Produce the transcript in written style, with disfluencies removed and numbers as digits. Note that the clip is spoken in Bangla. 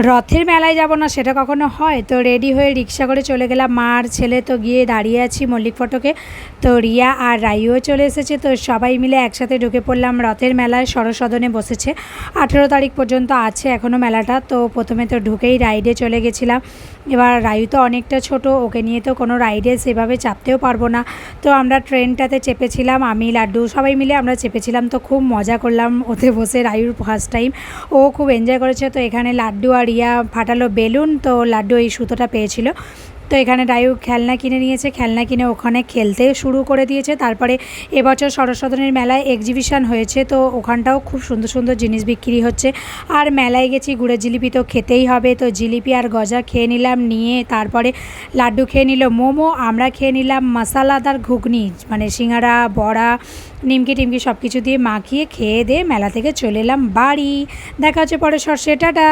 রথের মেলায় যাব না সেটা কখনো হয়? তো রেডি হয়ে রিক্সা করে চলে গেলাম, মা আর ছেলে তো গিয়ে দাঁড়িয়ে আছি মল্লিক ফটকে। তো রিয়া আর রাইও চলে এসেছে, তো সবাই মিলে একসাথে ঢুকে পড়লাম রথের মেলায়। সরসদনে বসেছে, 18 তারিখ পর্যন্ত আছে এখনও মেলাটা। তো প্রথমে তো ঢুকেই রাইডে চলে গেছিলাম। এবার রায়ু তো অনেকটা ছোট, ওকে নিয়ে তো কোনো রাইডে সেভাবে চাপতেও পারবো না। তো আমরা ট্রেনটাতে চেপেছিলাম, আমি লাড্ডু সবাই মিলে আমরা চেপেছিলাম। তো খুব মজা করলাম ওতে বসে, রায়ুর ফার্স্ট টাইম, ও খুব এনজয় করেছে। তো এখানে লাড্ডু আর রিয়া ফাটালো বেলুন, তো লাড্ডু এই সুতোটা পেয়েছিল। তো এখানে রায়ু খেলনা কিনে নিয়েছে, খেলনা কিনে ওখানে খেলতে শুরু করে দিয়েছে। তারপরে এবছর সরস্বতনের মেলায় এক্সিবিশন হয়েছে, তো ওখানটাও খুব সুন্দর সুন্দর জিনিস বিক্রি হচ্ছে। আর মেলায় গেছি, গুড়ের জিলিপি তো খেতেই হবে। তো জিলিপি আর গজা খেয়ে নিলাম, নিয়ে তারপরে লাড্ডু খেয়ে নিল মোমো, আমরা খেয়ে নিলাম মশালাদার ঘুগনি, মানে সিঙ্গারা বড়া নিমকি টিমকি সব কিছু দিয়ে মাখিয়ে খেয়ে দিয়ে মেলা থেকে চলে এলাম বাড়ি। দেখা হচ্ছে পরে সর্ষে, টাটা।